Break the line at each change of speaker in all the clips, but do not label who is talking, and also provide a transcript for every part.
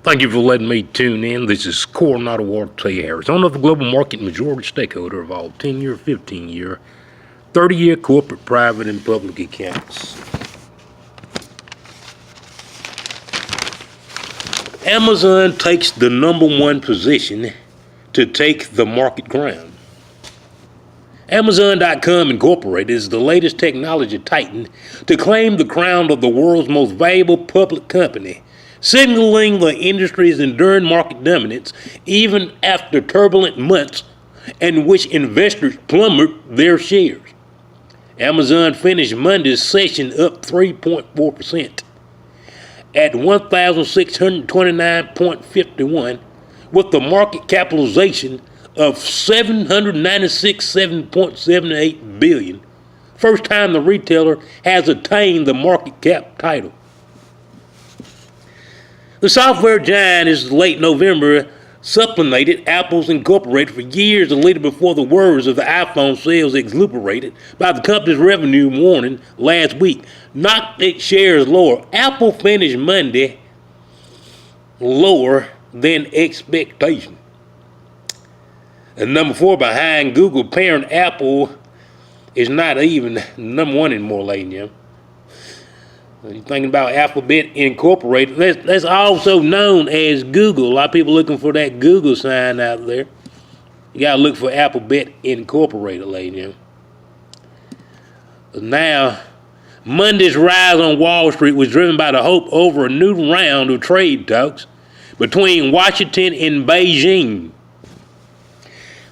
Thank you for letting me tune in. This is Coronado Ortega Harris, owner of the global market majority stakeholder of all 10-year, 15-year, 30-year corporate, private, and public accounts. Amazon takes the #1 position to take the market ground. Amazon.com Incorporated is the latest technology titan to claim the crown of the world's most valuable public company, signaling the industry's enduring market dominance even after turbulent months in which investors plummeted their shares. Amazon finished Monday's session up 3.4% at 1,629.51, with the market capitalization of $796.78 billion. First time the retailer has attained the market cap title. The software giant is late November supplemented Apple's Incorporated for years and leading before the words of the iPhone sales exuberated by the company's revenue warning last week knocked its shares lower. Apple finished Monday lower than expectation. And #4 behind Google parent Apple is not even #1 anymore, ladies and gentlemen. You're thinking about Alphabet Incorporated. That's also known as Google. A lot of people looking for that Google sign out there. You got to look for Alphabet Incorporated, ladies and gentlemen. Now, Monday's rise on Wall Street was driven by the hope over a new round of trade talks between Washington and Beijing.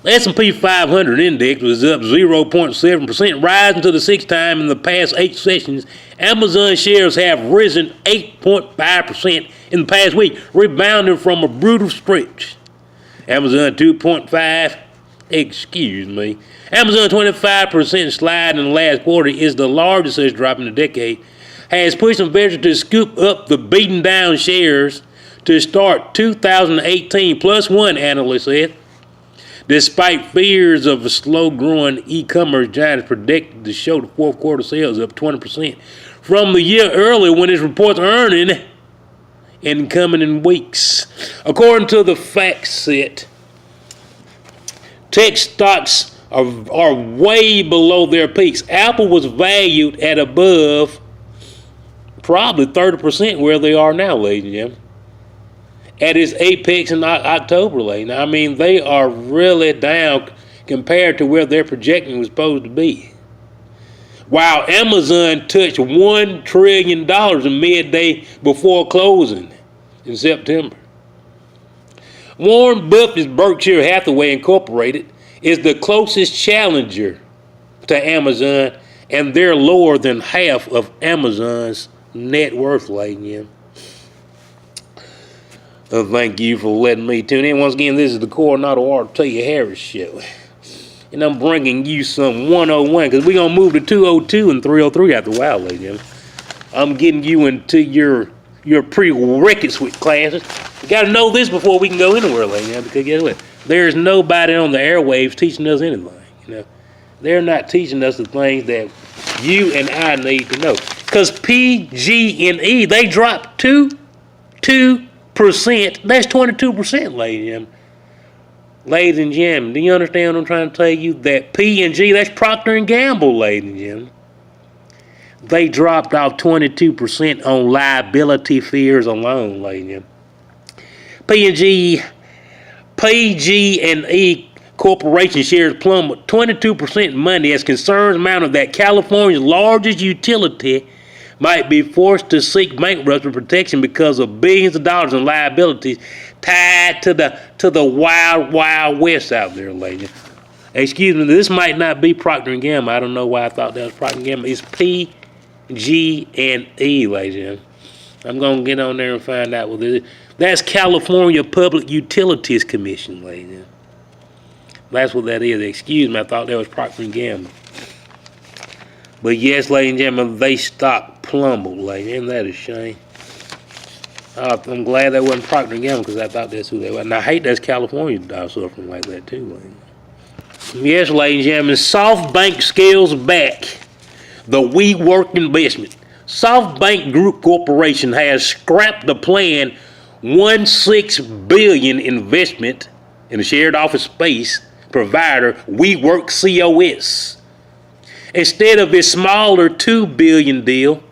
The S&P 500 index was up 0.7%, rising to the sixth time in the past 8 sessions. Amazon shares have risen 8.5% in the past week, rebounding from a brutal stretch. Amazon 25% slide in the last quarter is the largest such drop in a decade, has pushed investors to scoop up the beaten down shares to start 2018, plus one analyst said. Despite fears of a slow-growing e-commerce giant predicted to show the fourth quarter sales up 20% from the year earlier when it reports earning in coming weeks. According to the FactSet, tech stocks are way below their peaks. Apple was valued at above probably 30% where they are now, ladies and gentlemen, at its apex in October, late. Now, I mean, they are really down compared to where their projection was supposed to be. While Amazon touched $1 trillion in midday before closing in September. Warren Buffett's Berkshire Hathaway Incorporated is the closest challenger to Amazon, and they're lower than half of Amazon's net worth, ladies and gentlemen. Thank you for letting me tune in. Once again, this is the Coronado Ortega Harris Show. And I'm bringing you some 101, because we're going to move to 202 and 303 after a while, ladies and gentlemen. I'm getting you into your prerequisites with classes. You got to know this before we can go anywhere, ladies and gentlemen, because guess what? There's nobody on the airwaves teaching us anything. You know, they're not teaching us the things that you and I need to know. Because PG&E, they dropped 2%. That's 22%, ladies and gentlemen. Do you understand what I'm trying to tell you? That P&G, that's Procter & Gamble, ladies and gentlemen. They dropped off 22% on liability fears alone, ladies and gentlemen. PG&E Corporation shares plummeted 22% Monday as concerns mounted that California's largest utility might be forced to seek bankruptcy protection because of billions of dollars in liabilities tied to the wild west out there, ladies. Excuse me, this might not be Procter & Gamble. I don't know why I thought that was Procter & Gamble. It's PG&E, ladies. I'm going to get on there and find out what this is. That's California Public Utilities Commission, ladies. That's what that is. Excuse me, I thought that was Procter & Gamble. But yes, ladies and gentlemen, they stock plumbled, ladies. Isn't that a shame? I'm glad that wasn't Procter & Gamble, because I thought that's who they were. And I hate that's California suffering like that too, ladies. Yes, ladies and gentlemen, SoftBank scales back the WeWork investment. SoftBank Group Corporation has scrapped the planned $16 billion investment in the shared office space provider WeWork COS. Instead of its smaller $2 billion deal,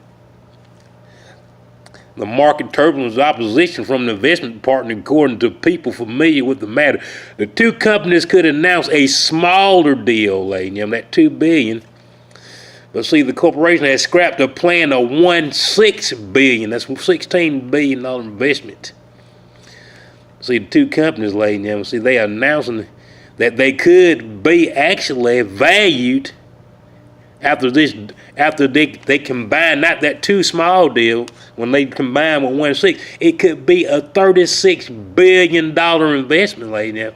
the market turbulence opposition from the investment partner, according to people familiar with the matter. The two companies could announce a smaller deal, that $2 billion. But see, the corporation has scrapped a plan of $16 billion. That's $16 billion investment. See, the two companies, they are announcing that they could be actually valued after they combine, not that too small deal, when they combine with 1.6, it could be a $36 billion investment,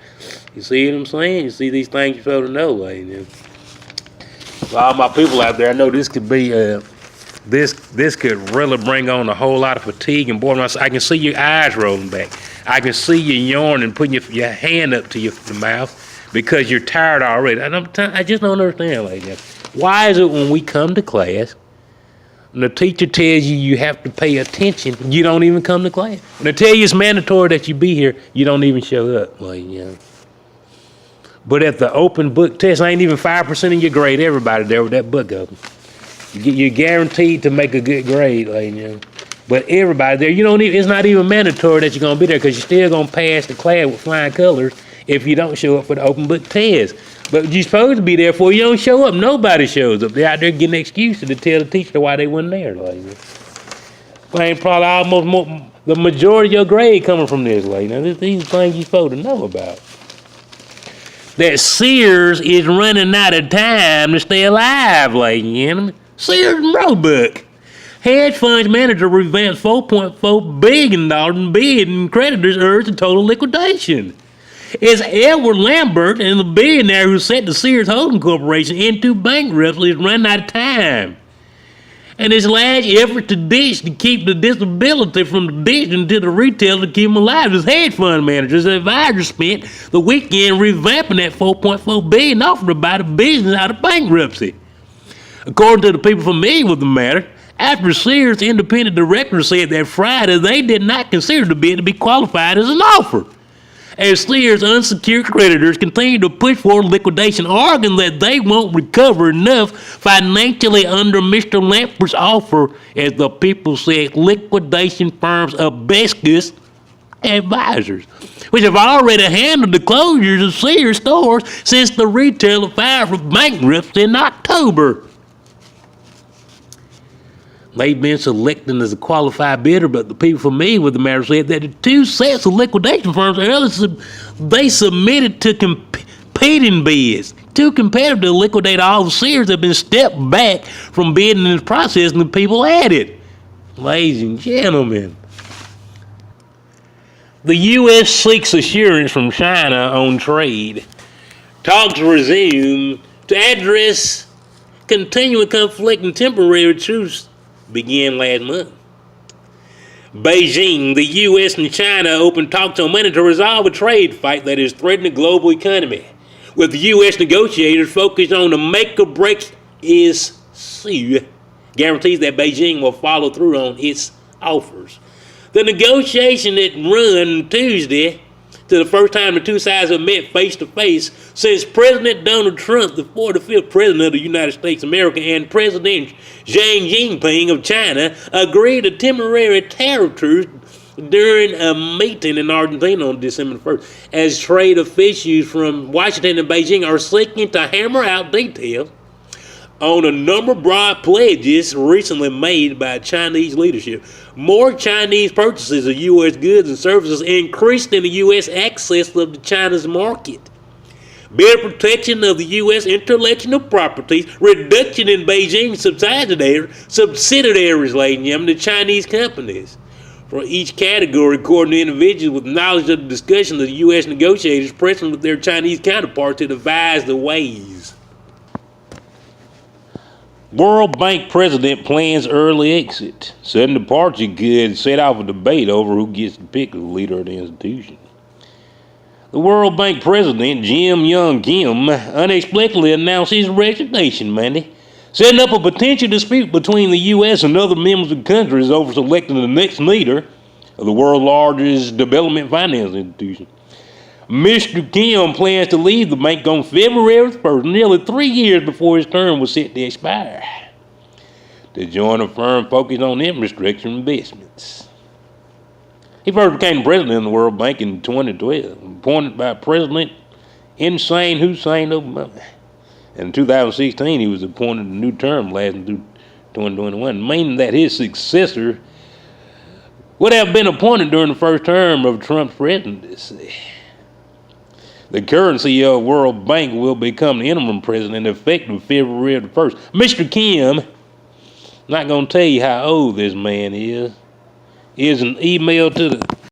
You see what I'm saying? You see these things you're supposed to know, For all my people out there, I know this could be this could really bring on a whole lot of fatigue. And boy, I can see your eyes rolling back. I can see you yawning, putting your hand up to your mouth because you're tired already. I just don't understand, Why is it when we come to class, when the teacher tells you have to pay attention, you don't even come to class? When they tell you it's mandatory that you be here, you don't even show up, But at the open book test, ain't even 5% of your grade, everybody there with that book open. You're guaranteed to make a good grade, But everybody there, it's not even mandatory that you're going to be there because you're still going to pass the class with flying colors if you don't show up for the open book test. But you're supposed to be there for you don't show up. Nobody shows up. They're out there getting excuses to tell the teacher why they wasn't there, Ain't probably almost the majority of your grade coming from this, These are things you're supposed to know about. That Sears is running out of time to stay alive, ladies and gentlemen. Sears and Roebuck. Hedge funds manager revamps $4.4 billion in bid, and creditors urge a total liquidation. It's Edward Lambert and the billionaire who set the Sears Holding Corporation into bankruptcy is running out of time. And his last effort to keep the disability from the ditching to the retailer to keep them alive. His hedge fund managers and advisors spent the weekend revamping that $4.4 billion offered to buy the business out of bankruptcy. According to the people familiar with the matter, after Sears' independent director said that Friday they did not consider the bid to be qualified as an offer. As Sears' unsecured creditors continue to push for liquidation, arguing that they won't recover enough financially under Mr. Lambert's offer, as the people said, liquidation firm's asbestos advisors, which have already handled the closures of Sears stores since the retailer filed for bankruptcy in October. They've been selected as a qualified bidder, but the people familiar with the matter said that the two sets of liquidation firms they submitted to competing bids. Two competitors to liquidate all the Sears have been stepped back from bidding in this process, and the people added. Ladies and gentlemen, the U.S. seeks assurance from China on trade. Talks resume to address continuing conflict and temporary truce began last month. Beijing, the U.S. and China opened talks on Monday to resolve a trade fight that is threatening the global economy, with the U.S. negotiators focused on the make or break issue, guarantees that Beijing will follow through on its offers. The negotiation that run Tuesday to the first time the two sides have met face-to-face since President Donald Trump, the 45th President of the United States of America, and President Xi Jinping of China agreed a temporary tariff truce during a meeting in Argentina on December 1st, as trade officials from Washington and Beijing are seeking to hammer out details on a number of broad pledges recently made by Chinese leadership. More Chinese purchases of U.S. goods and services increased in the U.S. access of the China's market. Better protection of the U.S. intellectual properties, reduction in Beijing subsidiaries, the Chinese companies. For each category, according to individuals with knowledge of the discussion, the U.S. negotiators pressing with their Chinese counterparts to devise the ways. World Bank president plans early exit. Sudden departure could set off a debate over who gets to pick the leader of the institution. The World Bank president, Jim Yong Kim, unexpectedly announced his resignation Monday, setting up a potential dispute between the U.S. and other members of countries over selecting the next leader of the world's largest development finance institution. Mr. Kim plans to leave the bank on February 1st, nearly 3 years before his term was set to expire, to join a firm focused on infrastructure investments. He first became president of the World Bank in 2012, appointed by President Insane Hussein Obama. In 2016, he was appointed a new term lasting through 2021, meaning that his successor would have been appointed during the first term of Trump's presidency. The current CEO of World Bank will become the interim president effective February the 1st. Mr. Kim, not going to tell you how old this man is an email to